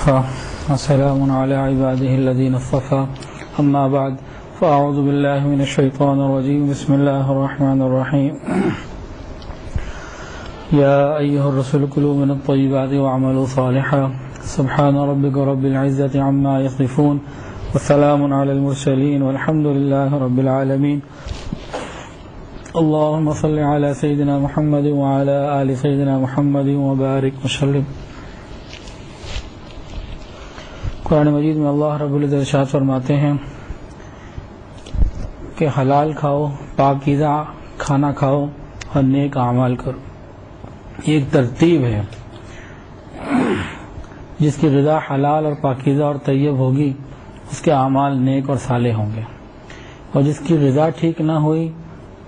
وكفى وسلام على عباده الذين اصطفى أما بعد فأعوذ بالله من الشيطان الرجيم بسم الله الرحمن الرحيم يا أيها الرسل كلوا من الطيبات واعملوا صالحا سبحان ربك رب العزة عما يصفون وسلام على المرسلين والحمد لله رب العالمين اللهم صل على سيدنا محمد وعلى آل سيدنا محمد وبارك وسلم۔ قرآن مجید میں اللہ رب العزت ارشاد فرماتے ہیں کہ حلال کھاؤ، پاکیزہ کھانا کھاؤ اور نیک اعمال کرو۔ یہ ایک ترتیب ہے، جس کی غذا حلال اور پاکیزہ اور طیب ہوگی اس کے اعمال نیک اور صالح ہوں گے، اور جس کی غذا ٹھیک نہ ہوئی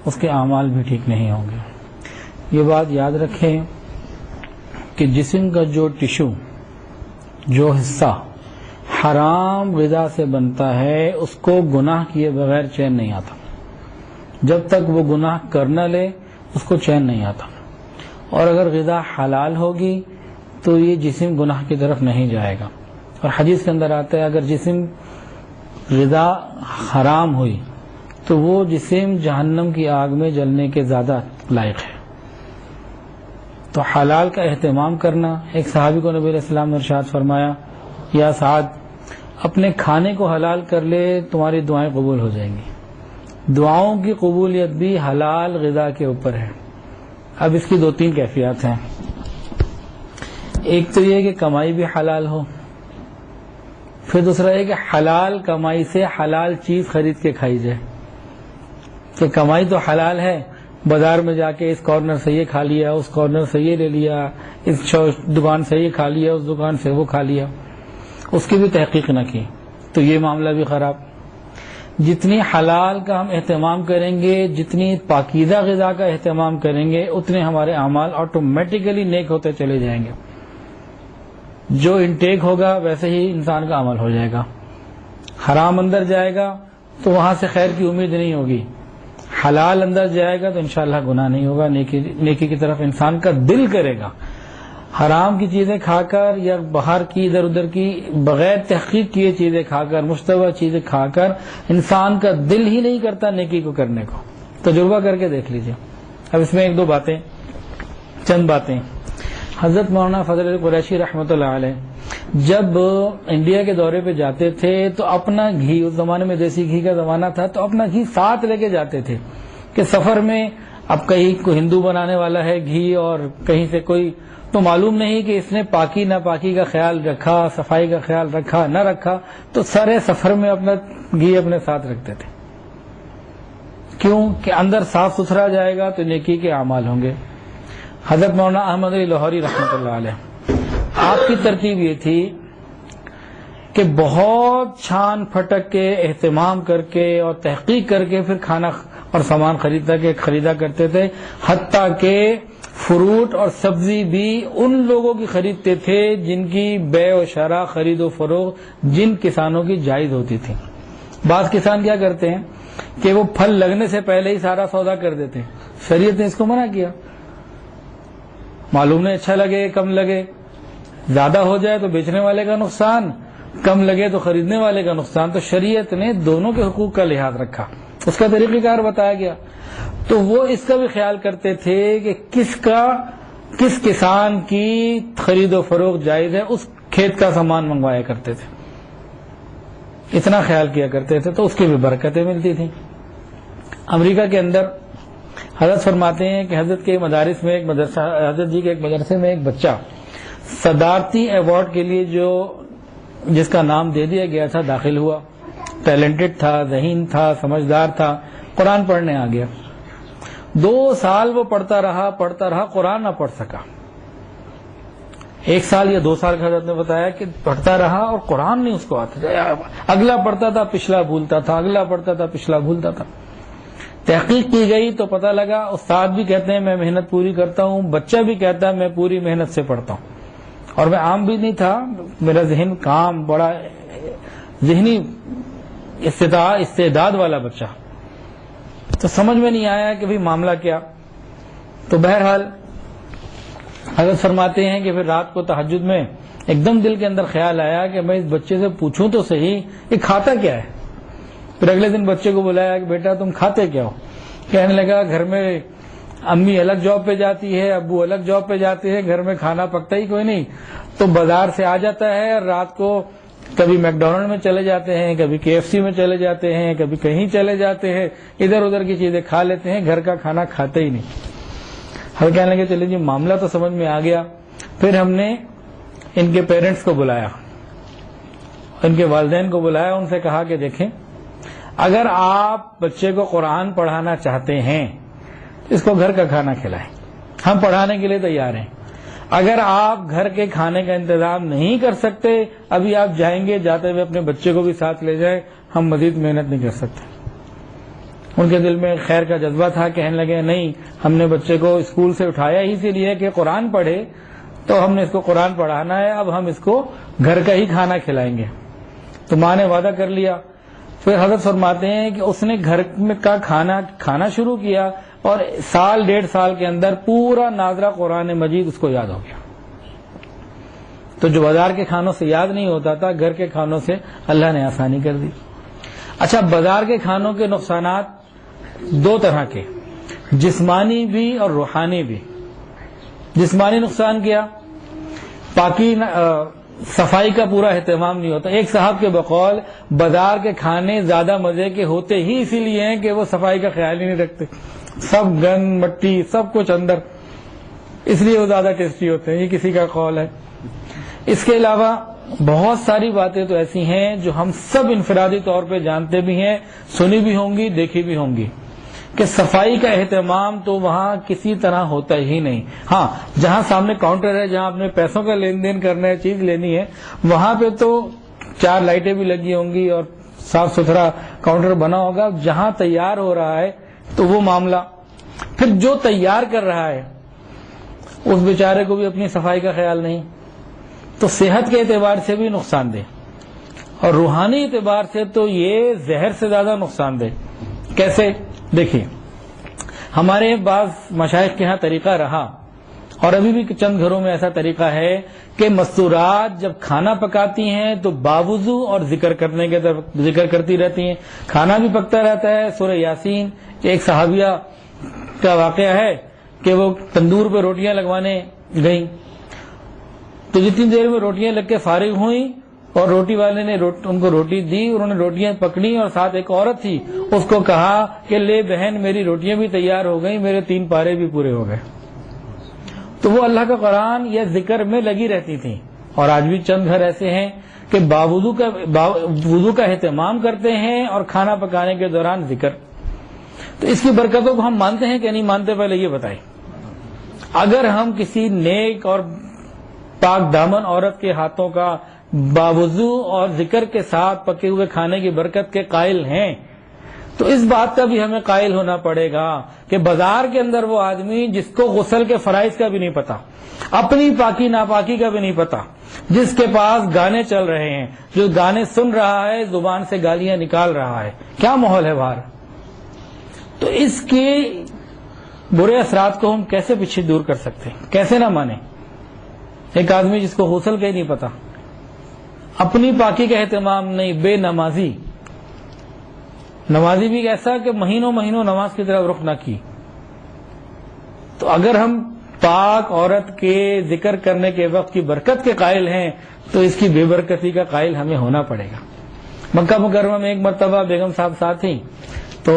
اس کے اعمال بھی ٹھیک نہیں ہوں گے۔ یہ بات یاد رکھیں کہ جسم کا جو ٹشو، جو حصہ حرام غذا سے بنتا ہے اس کو گناہ کیے بغیر چین نہیں آتا۔ جب تک وہ گناہ کر نہ لے اس کو چین نہیں آتا، اور اگر غذا حلال ہوگی تو یہ جسم گناہ کی طرف نہیں جائے گا۔ اور حدیث کے اندر آتا ہے اگر جسم غذا حرام ہوئی تو وہ جسم جہنم کی آگ میں جلنے کے زیادہ لائق ہے۔ تو حلال کا اہتمام کرنا، ایک صحابی کو نبی علیہ السلام نے ارشاد فرمایا یا سعد اپنے کھانے کو حلال کر لے تمہاری دعائیں قبول ہو جائیں گی۔ دعاؤں کی قبولیت بھی حلال غذا کے اوپر ہے۔ اب اس کی دو تین کیفیات ہیں۔ ایک تو یہ کہ کمائی بھی حلال ہو، پھر دوسرا یہ کہ حلال کمائی سے حلال چیز خرید کے کھائی جائے، کہ کمائی تو حلال ہے، بازار میں جا کے اس کارنر سے یہ کھا لیا، اس کارنر سے یہ لے لیا، اس دکان سے یہ کھا لیا، اس دکان سے وہ کھا لیا، اس کی بھی تحقیق نہ کی، تو یہ معاملہ بھی خراب۔ جتنی حلال کا ہم اہتمام کریں گے، جتنی پاکیزہ غذا کا اہتمام کریں گے، اتنے ہمارے اعمال آٹومیٹیکلی نیک ہوتے چلے جائیں گے۔ جو انٹیک ہوگا ویسے ہی انسان کا عمل ہو جائے گا۔ حرام اندر جائے گا تو وہاں سے خیر کی امید نہیں ہوگی، حلال اندر جائے گا تو انشاءاللہ گناہ نہیں ہوگا، نیکی کی طرف انسان کا دل کرے گا۔ حرام کی چیزیں کھا کر یا باہر کی ادھر ادھر کی بغیر تحقیق کیے چیزیں کھا کر، مشتبہ چیزیں کھا کر انسان کا دل ہی نہیں کرتا نیکی کو کرنے کو۔ تجربہ کر کے دیکھ لیجئے۔ اب اس میں ایک دو باتیں، چند باتیں۔ حضرت مولانا فضل قریشی رحمۃ اللہ علیہ جب انڈیا کے دورے پہ جاتے تھے تو اپنا گھی، اس زمانے میں دیسی گھی کا زمانہ تھا، تو اپنا گھی ساتھ لے کے جاتے تھے کہ سفر میں اب کہیں کوئی ہندو بنانے والا ہے گھی اور کہیں سے کوئی، تو معلوم نہیں کہ اس نے پاکی ناپاکی کا خیال رکھا، صفائی کا خیال رکھا نہ رکھا، تو سارے سفر میں اپنا گھی اپنے ساتھ رکھتے تھے۔ کیوں کہ اندر صاف ستھرا جائے گا تو نیکی کے اعمال ہوں گے۔ حضرت مولانا احمد علی لاہوری رحمۃ اللہ علیہ، آپ کی ترتیب یہ تھی کہ بہت چھان پھٹک کے اہتمام کر کے اور تحقیق کر کے پھر کھانا اور سامان خریدا کرتے تھے، حتیٰ کہ فروٹ اور سبزی بھی ان لوگوں کی خریدتے تھے جن کی بیع و شرا، خرید و فروخت جن کسانوں کی جائز ہوتی تھی۔ بعض کسان کیا کرتے ہیں کہ وہ پھل لگنے سے پہلے ہی سارا سودا کر دیتے ہیں، شریعت نے اس کو منع کیا۔ معلوم نہیں اچھا لگے کم لگے، زیادہ ہو جائے تو بیچنے والے کا نقصان، کم لگے تو خریدنے والے کا نقصان، تو شریعت نے دونوں کے حقوق کا لحاظ رکھا، اس کا طریقہ کار بتایا گیا۔ تو وہ اس کا بھی خیال کرتے تھے کہ کس کسان کی خرید و فروخت جائز ہے، اس کھیت کا سامان منگوایا کرتے تھے، اتنا خیال کیا کرتے تھے، تو اس کی بھی برکتیں ملتی تھیں۔ امریکہ کے اندر حضرت فرماتے ہیں کہ حضرت کے مدارس میں حضرت جی کے ایک مدرسے میں ایک بچہ صدارتی ایوارڈ کے لیے جس کا نام دے دیا گیا تھا داخل ہوا، ٹیلنٹڈ تھا، ذہین تھا، سمجھدار تھا، قرآن پڑھنے آ گیا۔ 2 سال وہ پڑھتا رہا قرآن نہ پڑھ سکا۔ 1 سال یا 2 سال کا حضرت نے بتایا کہ پڑھتا رہا اور قرآن نہیں اس کو آتا تھا، اگلا پڑھتا تھا پچھلا بھولتا تھا، اگلا پڑھتا تھا پچھلا بھولتا تھا۔ تحقیق کی گئی تو پتہ لگا، استاد بھی کہتے ہیں میں محنت پوری کرتا ہوں، بچہ بھی کہتا ہے میں پوری محنت سے پڑھتا ہوں، اور میں عام بھی نہیں تھا، میرا ذہن کام، بڑا ذہنی استعداد والا بچہ، تو سمجھ میں نہیں آیا کہ بھئی معاملہ کیا۔ تو بہرحال حضرت فرماتے ہیں کہ پھر رات کو تہجد میں ایک دم دل کے اندر خیال آیا کہ میں اس بچے سے پوچھوں تو صحیح یہ کھاتا کیا ہے. پھر اگلے دن بچے کو بلایا کہ بیٹا تم کھاتے کیا ہو؟ کہنے لگا گھر میں امی الگ جاب پہ جاتی ہے، ابو الگ جاب پہ جاتے ہیں، گھر میں کھانا پکتا ہی کوئی نہیں، تو بازار سے آ جاتا ہے اور رات کو کبھی میک ڈونلڈ میں چلے جاتے ہیں، کبھی KFC میں چلے جاتے ہیں، کبھی کہیں چلے جاتے ہیں، ادھر ادھر کی چیزیں کھا لیتے ہیں، گھر کا کھانا کھاتے ہی نہیں. ہم کہنے لگے چلے جی معاملہ تو سمجھ میں آ گیا. پھر ہم نے ان کے پیرنٹس کو بلایا، ان کے والدین کو بلایا، ان سے کہا کہ دیکھیں اگر آپ بچے کو قرآن پڑھانا چاہتے ہیں اس کو گھر کا کھانا کھلائیں، ہم پڑھانے کے لیے تیار ہیں. اگر آپ گھر کے کھانے کا انتظام نہیں کر سکتے، ابھی آپ جائیں گے، جاتے ہوئے اپنے بچے کو بھی ساتھ لے جائیں، ہم مزید محنت نہیں کر سکتے. ان کے دل میں خیر کا جذبہ تھا، کہنے لگے نہیں ہم نے بچے کو اسکول سے اٹھایا ہی اسی لیے کہ قرآن پڑھے، تو ہم نے اس کو قرآن پڑھانا ہے، اب ہم اس کو گھر کا ہی کھانا کھلائیں گے. تو ماں نے وعدہ کر لیا. پھر حضرت فرماتے ہیں کہ اس نے گھر میں کا کھانا شروع کیا اور 1.5 سال کے اندر پورا ناظرہ قرآن مجید اس کو یاد ہو گیا. تو جو بازار کے کھانوں سے یاد نہیں ہوتا تھا، گھر کے کھانوں سے اللہ نے آسانی کر دی. اچھا، بازار کے کھانوں کے نقصانات 2 طرح کے، جسمانی بھی اور روحانی بھی. جسمانی نقصان کیا؟ صفائی کا پورا اہتمام نہیں ہوتا. ایک صاحب کے بقول بازار کے کھانے زیادہ مزے کے ہوتے ہی اسی لیے ہیں کہ وہ صفائی کا خیال ہی نہیں رکھتے، سب گند مٹی سب کچھ اندر، اس لیے وہ زیادہ ٹیسٹی ہوتے ہیں. یہ کسی کا قول ہے. اس کے علاوہ بہت ساری باتیں تو ایسی ہیں جو ہم سب انفرادی طور پہ جانتے بھی ہیں، سنی بھی ہوں گی، دیکھی بھی ہوں گی، کہ صفائی کا اہتمام تو وہاں کسی طرح ہوتا ہی نہیں. ہاں، جہاں سامنے کاؤنٹر ہے، جہاں اپنے پیسوں کا لین دین کرنا ہے، چیز لینی ہے، وہاں پہ تو 4 لائٹیں بھی لگی ہوں گی اور صاف ستھرا کاؤنٹر بنا ہوگا. جہاں تیار ہو رہا ہے تو وہ معاملہ، پھر جو تیار کر رہا ہے اس بیچارے کو بھی اپنی صفائی کا خیال نہیں. تو صحت کے اعتبار سے بھی نقصان دہ اور روحانی اعتبار سے تو یہ زہر سے زیادہ نقصان دہ. کیسے؟ دیکھیے، ہمارے بعض مشائخ کے ہاں طریقہ رہا اور ابھی بھی چند گھروں میں ایسا طریقہ ہے کہ مستورات جب کھانا پکاتی ہیں تو باوضو اور ذکر کرتی رہتی ہیں. کھانا بھی پکتا رہتا ہے. سورہ یاسین، ایک صحابیہ کا واقعہ ہے کہ وہ تندور پہ روٹیاں لگوانے گئیں، تو جتنی دیر میں روٹیاں لگ کے فارغ ہوئیں اور روٹی والے نے ان کو روٹی دی، انہوں نے روٹیاں پکڑی اور ساتھ ایک عورت تھی، اس کو کہا کہ لے بہن میری روٹیاں بھی تیار ہو گئیں، میرے 3 پارے بھی پورے ہو گئے. تو وہ اللہ کا قرآن یا ذکر میں لگی رہتی تھیں. اور آج بھی چند گھر ایسے ہیں کہ وضو کا اہتمام کرتے ہیں اور کھانا پکانے کے دوران ذکر. تو اس کی برکتوں کو ہم مانتے ہیں کہ نہیں مانتے؟ پہلے یہ بتائیں. اگر ہم کسی نیک اور پاک دامن عورت کے ہاتھوں کا باوضو اور ذکر کے ساتھ پکے ہوئے کھانے کی برکت کے قائل ہیں تو اس بات کا بھی ہمیں قائل ہونا پڑے گا کہ بازار کے اندر وہ آدمی جس کو غسل کے فرائض کا بھی نہیں پتا، اپنی پاکی ناپاکی کا بھی نہیں پتا، جس کے پاس گانے چل رہے ہیں، جو گانے سن رہا ہے، زبان سے گالیاں نکال رہا ہے، کیا ماحول ہے باہر. تو اس کے برے اثرات کو ہم کیسے پیچھے دور کر سکتے ہیں؟ کیسے نہ مانیں؟ ایک آدمی جس کو غسل کا ہی نہیں پتا، اپنی پاکی کا اہتمام نہیں، بے نمازی بھی ایسا کہ مہینوں نماز کی طرف رخ نہ کی. تو اگر ہم پاک عورت کے ذکر کرنے کے وقت کی برکت کے قائل ہیں تو اس کی بے برکتی کا قائل ہمیں ہونا پڑے گا. مکہ مکرمہ میں ایک مرتبہ بیگم صاحب ساتھ تھیں، تو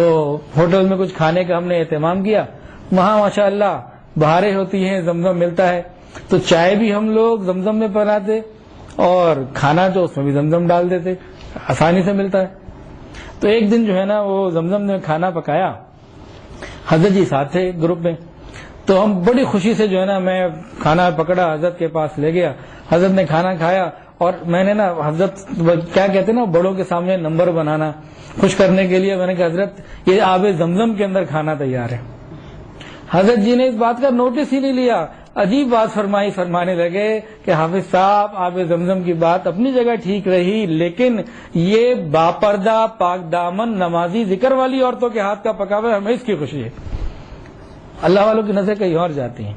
ہوٹل میں کچھ کھانے کا ہم نے اہتمام کیا. وہاں ماشاءاللہ بہاریں ہوتی ہیں، زمزم ملتا ہے، تو چائے بھی ہم لوگ زمزم میں بناتے اور کھانا تو اس میں بھی زمزم ڈال دیتے، آسانی سے ملتا ہے. تو ایک دن جو ہے نا وہ زمزم نے کھانا پکایا، حضرت جی ساتھ تھے گروپ میں، تو ہم بڑی خوشی سے جو ہے نا میں کھانا پکڑا، حضرت کے پاس لے گیا، حضرت نے کھانا کھایا اور میں نے نا حضرت کیا کہتے ہیں نا بڑوں کے سامنے نمبر بنانا، خوش کرنے کے لیے میں نے کہا حضرت یہ آب زمزم کے اندر کھانا تیار ہے. حضرت جی نے اس بات کا نوٹس ہی نہیں لیا، عجیب بات فرمانے لگے کہ حافظ صاحب آب زمزم کی بات اپنی جگہ ٹھیک رہی، لیکن یہ باپردہ پاک دامن نمازی ذکر والی عورتوں کے ہاتھ کا پکا ہوا ہمیں اس کی خوشی ہے. اللہ والوں کی نظر کہیں اور جاتی ہیں.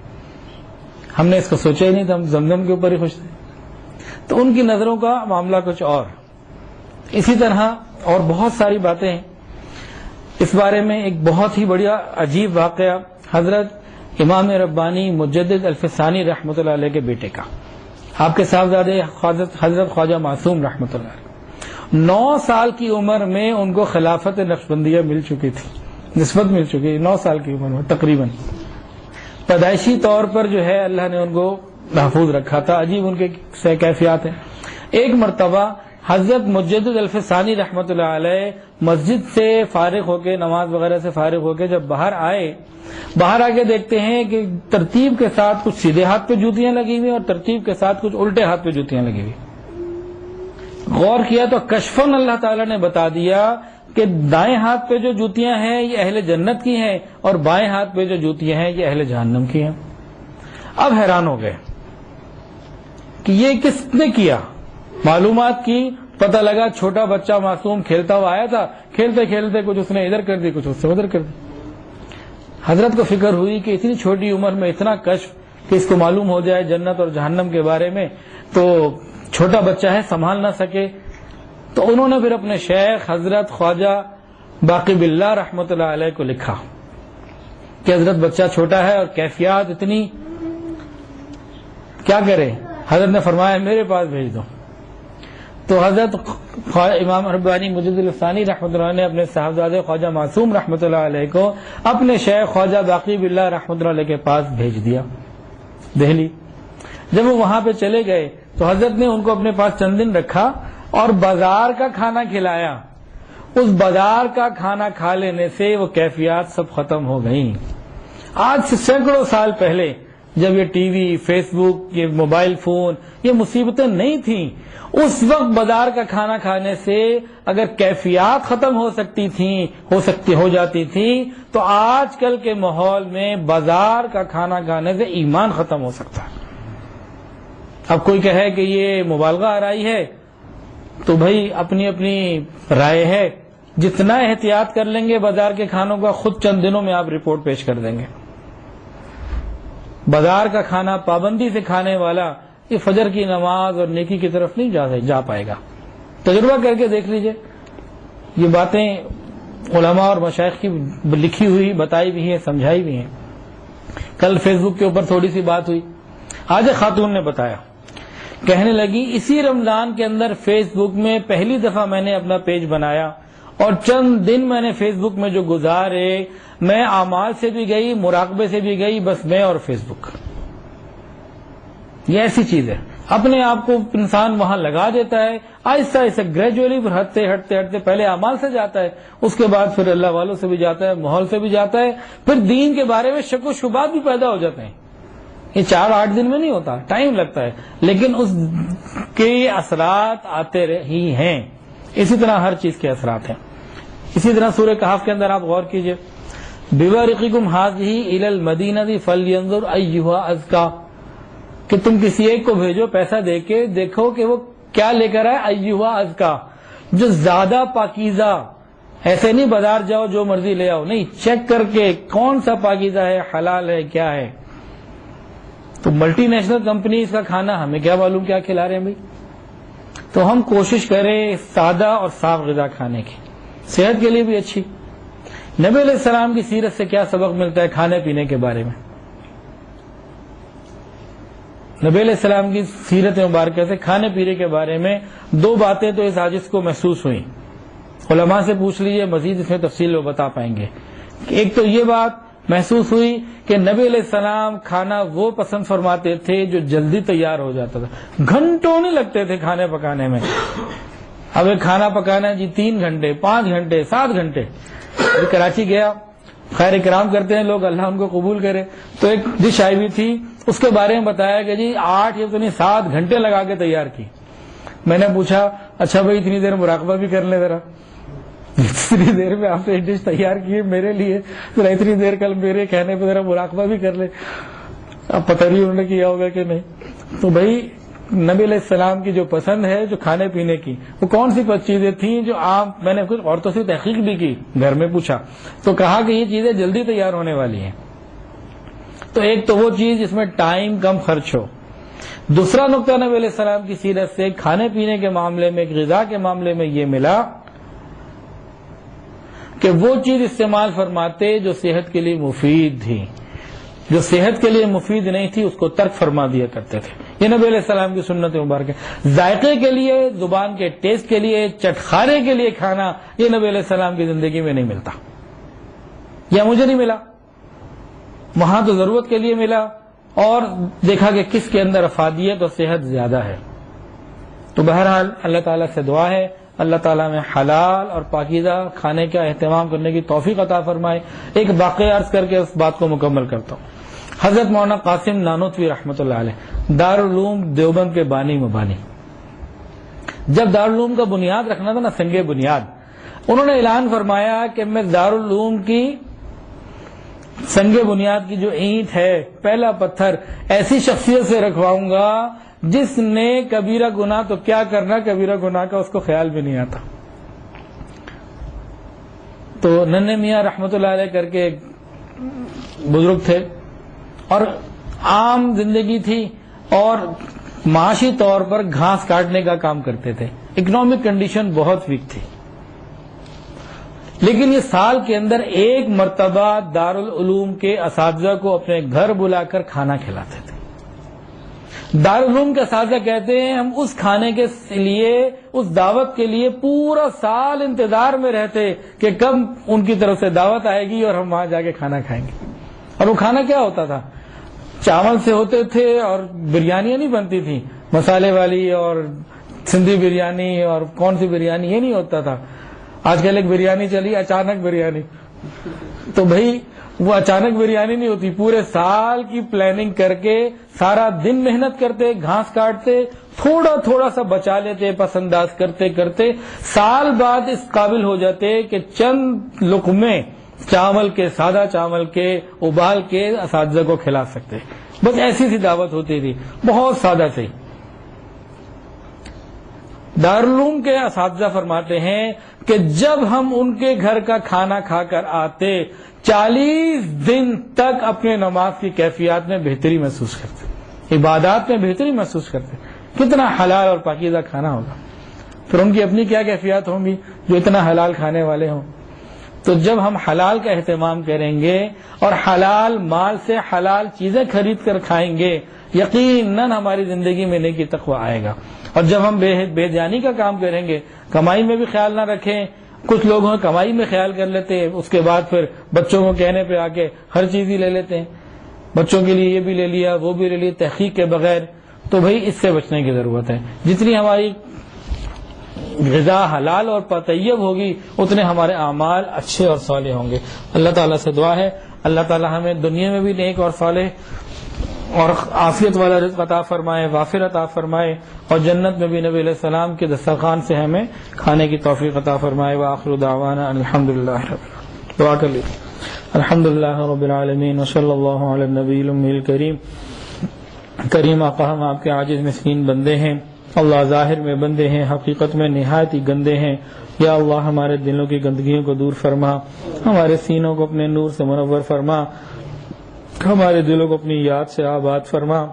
ہم نے اس کو سوچا ہی نہیں تھا، ہم زمزم کے اوپر ہی خوش تھے. تو ان کی نظروں کا معاملہ کچھ اور. اسی طرح اور بہت ساری باتیں ہیں. اس بارے میں ایک بہت ہی بڑا عجیب واقعہ حضرت امام ربانی مجدد الفسانی رحمۃ اللہ علیہ کے بیٹے کا، آپ کے صاحبزادے حضرت خواجہ معصوم رحمۃ اللہ علیہ. 9 سال کی عمر میں ان کو خلافت نقشبندیہ مل چکی تھی، نسبت مل چکی، 9 سال کی عمر میں تقریباً. پیدائشی طور پر جو ہے اللہ نے ان کو محفوظ رکھا تھا. عجیب ان کے کیفیات ہیں. ایک مرتبہ حضرت مجدد الفسانی رحمۃ اللہ علیہ مسجد سے فارغ ہو کے، نماز وغیرہ سے فارغ ہو کے جب باہر آئے، باہر آ کے دیکھتے ہیں کہ ترتیب کے ساتھ کچھ سیدھے ہاتھ پہ جوتیاں لگی ہوئی اور ترتیب کے ساتھ کچھ الٹے ہاتھ پہ جوتیاں لگی ہوئی. غور کیا تو کشفاً اللہ تعالیٰ نے بتا دیا کہ دائیں ہاتھ پہ جو جوتیاں ہیں یہ اہل جنت کی ہیں اور بائیں ہاتھ پہ جو جوتیاں ہیں یہ اہل جہنم کی ہیں. اب حیران ہو گئے کہ یہ کس نے کیا. معلومات کی، پتہ لگا چھوٹا بچہ معصوم کھیلتا ہوا آیا تھا، کھیلتے کھیلتے کچھ اس نے ادھر کر دی، کچھ اس سے ادھر کر دی. حضرت کو فکر ہوئی کہ اتنی چھوٹی عمر میں اتنا کشف کہ اس کو معلوم ہو جائے جنت اور جہنم کے بارے میں، تو چھوٹا بچہ ہے سنبھال نہ سکے. تو انہوں نے پھر اپنے شیخ حضرت خواجہ باقی باللہ رحمۃ اللہ علیہ کو لکھا کہ حضرت بچہ چھوٹا ہے اور کیفیات اتنی، کیا کرے. حضرت نے فرمایا میرے پاس بھیج دو. تو حضرت امام ربانی مجدد الفسانی رحمۃ اللہ نے اپنے صاحبزادے خواجہ معصوم رحمۃ اللہ علیہ کو اپنے شیخ خواجہ باقی باللہ رحمۃ اللہ علیہ کے پاس بھیج دیا دہلی. جب وہ وہاں پہ چلے گئے تو حضرت نے ان کو اپنے پاس چند دن رکھا اور بازار کا کھانا کھلایا. اس بازار کا کھانا کھا لینے سے وہ کیفیات سب ختم ہو گئیں. آج سے سینکڑوں سال پہلے جب یہ ٹی وی، فیس بک، یہ موبائل فون، یہ مصیبتیں نہیں تھیں، اس وقت بازار کا کھانا کھانے سے اگر کیفیات ختم ہو جاتی تھی تو آج کل کے ماحول میں بازار کا کھانا کھانے سے ایمان ختم ہو سکتا ہے. اب کوئی کہے کہ یہ مبالغہ آرائی ہے تو بھائی اپنی اپنی رائے ہے. جتنا احتیاط کر لیں گے بازار کے کھانوں کا، خود چند دنوں میں آپ رپورٹ پیش کر دیں گے. بازار کا کھانا پابندی سے کھانے والا یہ فجر کی نماز اور نیکی کی طرف نہیں جا پائے گا. تجربہ کر کے دیکھ لیجئے. یہ باتیں علماء اور مشائخ کی لکھی ہوئی، بتائی بھی ہیں، سمجھائی بھی ہیں. کل فیس بک کے اوپر تھوڑی سی بات ہوئی. آج ایک خاتون نے بتایا، کہنے لگی اسی رمضان کے اندر فیس بک میں پہلی دفعہ میں نے اپنا پیج بنایا اور چند دن میں نے فیس بک میں جو گزارے، میں اعمال سے بھی گئی، مراقبے سے بھی گئی، بس میں اور فیس بک. یہ ایسی چیز ہے، اپنے آپ کو انسان وہاں لگا دیتا ہے، آہستہ آہستہ گریجولی ہٹتے پہلے اعمال سے جاتا ہے، اس کے بعد پھر اللہ والوں سے بھی جاتا ہے، ماحول سے بھی جاتا ہے، پھر دین کے بارے میں شک و شبہات بھی پیدا ہو جاتے ہیں. یہ 4-8 دن میں نہیں ہوتا، ٹائم لگتا ہے، لیکن اس کے اثرات آتے ہی ہیں. اسی طرح ہر چیز کے اثرات ہیں. اسی طرح سورہ کہف کے اندر آپ غور کیجئے، بِوَارِقِكُمْ هَٰذِهِ إِلَى الْمَدِينَةِ فَلْيَنظُرْ أَيُّهَا أَزْكَىٰ، کہ تم کسی ایک کو بھیجو پیسہ دے کے، دیکھو کہ وہ کیا لے کر آئے. أَيُّهَا أَزْكَىٰ، جو زیادہ پاکیزہ. ایسے نہیں بازار جاؤ جو مرضی لے آؤ، نہیں، چیک کر کے کون سا پاکیزہ ہے، حلال ہے، کیا ہے. تو ملٹی نیشنل کمپنیز کا کھانا ہمیں کیا معلوم کیا کھلا رہے ہیں بھائی. تو ہم کوشش کریں سادہ اور صاف غذا کھانے کی، صحت کے لیے بھی اچھی. نبی علیہ السلام کی سیرت سے کیا سبق ملتا ہے کھانے پینے کے بارے میں. نبی علیہ السلام کی سیرت مبارکہ سے کھانے پینے کے بارے میں 2 باتیں تو اس حادث کو محسوس ہوئیں. علماء سے پوچھ لیجئے، مزید اس میں تفصیل وہ بتا پائیں گے. ایک تو یہ بات محسوس ہوئی کہ نبی علیہ السلام کھانا وہ پسند فرماتے تھے جو جلدی تیار ہو جاتا تھا، گھنٹوں نہیں لگتے تھے کھانے پکانے میں. اب ایک کھانا پکانا ہے جی 3 گھنٹے، 5 گھنٹے، 7 گھنٹے. ابھی کراچی گیا، خیر اکرام کرتے ہیں لوگ، اللہ ان کو قبول کرے. تو ایک ڈش آئی ہوئی تھی، اس کے بارے میں بتایا کہ جی 8 یا 7 گھنٹے لگا کے تیار کی. میں نے پوچھا اچھا بھائی اتنی دیر مراقبہ بھی کر لیں ذرا، اتنی دیر میں آپ نے ایک ڈش تیار کی ہے میرے لیے، ذرا اتنی دیر کل میرے کہنے پہ ذرا مراقبہ بھی کر لیں. اب پتہ نہیں انہوں نے کیا ہوگا کہ نہیں. تو بھائی نبی علیہ السلام کی جو پسند ہے جو کھانے پینے کی، وہ کون سی چیزیں تھیں جو میں نے کچھ عورتوں سے تحقیق بھی کی، گھر میں پوچھا تو کہا کہ یہ چیزیں جلدی تیار ہونے والی ہیں. تو ایک تو وہ چیز جس میں ٹائم کم خرچ ہو. دوسرا نقطہ نبی علیہ السلام کی سیرت سے کھانے پینے کے معاملے میں، غذا کے معاملے میں یہ ملا کہ وہ چیز استعمال فرماتے جو صحت کے لیے مفید تھی، جو صحت کے لیے مفید نہیں تھی اس کو ترک فرما دیا کرتے تھے. یہ نبی علیہ السلام کی سنت مبارک ہے. ذائقے کے لیے، زبان کے ٹیسٹ کے لیے، چٹخارے کے لیے کھانا، یہ نبی علیہ السلام کی زندگی میں نہیں ملتا، یا مجھے نہیں ملا. وہاں تو ضرورت کے لیے ملا اور دیکھا کہ کس کے اندر افادیت اور صحت زیادہ ہے. تو بہرحال اللہ تعالیٰ سے دعا ہے اللہ تعالیٰ میں حلال اور پاکیزہ کھانے کا اہتمام کرنے کی توفیق عطا فرمائے. ایک واقعہ عرض کر کے اس بات کو مکمل کرتا ہوں. حضرت مولانا قاسم نانوتوی رحمۃ اللہ علیہ دارالعلوم دیوبند کے بانی مبانی، جب دارالعلوم کا بنیاد رکھنا تھا نا، سنگ بنیاد، انہوں نے اعلان فرمایا کہ میں دارالعلوم کی سنگ بنیاد کی جو اینٹ ہے، پہلا پتھر ایسی شخصیت سے رکھواؤں گا جس نے کبیرہ گناہ تو کیا کرنا، کبیرہ گناہ کا اس کو خیال بھی نہیں آتا. تو ننھے میاں رحمۃ اللہ علیہ کر کے ایک بزرگ تھے اور عام زندگی تھی اور معاشی طور پر گھاس کاٹنے کا کام کرتے تھے. اکنامک کنڈیشن بہت ویک تھی، لیکن یہ سال کے اندر ایک مرتبہ دارالعلوم کے اساتذہ کو اپنے گھر بلا کر کھانا کھلاتے تھے. دارالعلوم کے اساتذہ کہتے ہیں ہم اس کھانے کے لیے، اس دعوت کے لیے پورا سال انتظار میں رہتے کہ کب ان کی طرف سے دعوت آئے گی اور ہم وہاں جا کے کھانا کھائیں گے. اور وہ کھانا کیا ہوتا تھا؟ چاول سے ہوتے تھے اور بریانیاں نہیں بنتی تھیں، مسالے والی اور سندھی بریانی اور کون سی بریانی، یہ نہیں ہوتا تھا. آج کل ایک بریانی چلی اچانک بریانی، تو بھائی وہ اچانک بریانی نہیں ہوتی، پورے سال کی پلاننگ کر کے سارا دن محنت کرتے، گھاس کاٹتے، تھوڑا تھوڑا سا بچا لیتے، پس انداز کرتے کرتے سال بعد اس قابل ہو جاتے کہ چند لقمے چاول کے، سادہ چاول کے ابال کے اساتذہ کو کھلا سکتے. بس ایسی سی دعوت ہوتی تھی، بہت سادہ سے. دارالعلوم کے اساتذہ فرماتے ہیں کہ جب ہم ان کے گھر کا کھانا کھا کر آتے 40 دن تک اپنے نماز کی کیفیات میں بہتری محسوس کرتے، عبادات میں بہتری محسوس کرتے. کتنا حلال اور پاکیزہ کھانا ہوگا. پھر ان کی اپنی کیا کیفیات ہوں گی جو اتنا حلال کھانے والے ہوں. تو جب ہم حلال کا اہتمام کریں گے اور حلال مال سے حلال چیزیں خرید کر کھائیں گے، یقیناً ہماری زندگی میں نیکی تقویٰ آئے گا. اور جب ہم بے جانی کا کام کریں گے، کمائی میں بھی خیال نہ رکھیں، کچھ لوگ ہیں کمائی میں خیال کر لیتے ہیں، اس کے بعد پھر بچوں کو کہنے پہ آ کے ہر چیز ہی لے لیتے ہیں، بچوں کے لیے یہ بھی لے لیا وہ بھی لے لیا تحقیق کے بغیر. تو بھائی اس سے بچنے کی ضرورت ہے. جتنی ہماری غذا حلال اور طیب ہوگی اتنے ہمارے اعمال اچھے اور صالح ہوں گے. اللہ تعالیٰ سے دعا ہے اللہ تعالیٰ ہمیں دنیا میں بھی نیک اور صالح اور عافیت والا رزق عطا فرمائے، وافر عطا فرمائے، اور جنت میں بھی نبی علیہ السلام کے دسترخوان سے ہمیں کھانے کی توفیق عطا فرمائے. وآخر دعوانا الحمدللہ رب العالمین. دعا کر لیجیے. الحمدللہ رب العالمین وصلی اللہ علی النبی الأمی الکریم. کریم آقا ہم آپ کے عاجز مسکین بندے ہیں. اللہ ظاہر میں بندے ہیں، حقیقت میں نہایت ہی گندے ہیں. یا اللہ ہمارے دلوں کی گندگیوں کو دور فرما، ہمارے سینوں کو اپنے نور سے منور فرما، ہمارے دلوں کو اپنی یاد سے آباد فرما،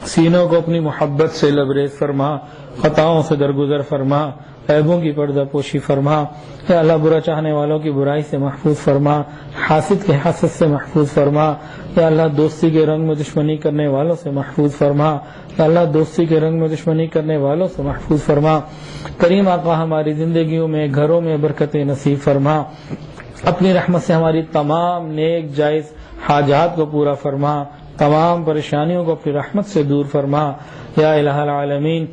سینوں کو اپنی محبت سے لبریز فرما، خطاؤں سے درگزر فرما، عیبوں کی پردہ پوشی فرما. یا اللہ برا چاہنے والوں کی برائی سے محفوظ فرما، حاسد کے حسد سے محفوظ فرما. یا اللہ دوستی کے رنگ میں دشمنی کرنے والوں سے محفوظ فرما. یا اللہ دوستی کے رنگ میں دشمنی کرنے والوں سے محفوظ فرما. کریم آقا ہماری زندگیوں میں، گھروں میں برکتیں نصیب فرما. اپنی رحمت سے ہماری تمام نیک جائز حاجات کو پورا فرما، تمام پریشانیوں کو اپنی رحمت سے دور فرما. یا الہ العالمین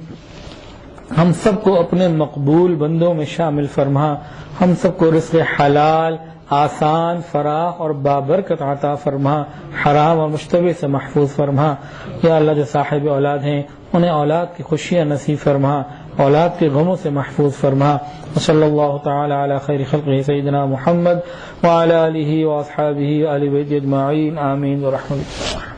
ہم سب کو اپنے مقبول بندوں میں شامل فرما. ہم سب کو رزق حلال، آسان، فراخ اور بابرکت عطا فرما. حرام اور مشتبہ سے محفوظ فرما. یا اللہ جو صاحب اولاد ہیں انہیں اولاد کی خوشیاں نصیب فرما، اولاد کے غموں سے محفوظ فرما. صلی اللہ تعالی علی خیر خلقہ سیدنا محمد وعلی آلہ واصحابہ آل بیت اجمعین. آمین برحمتک.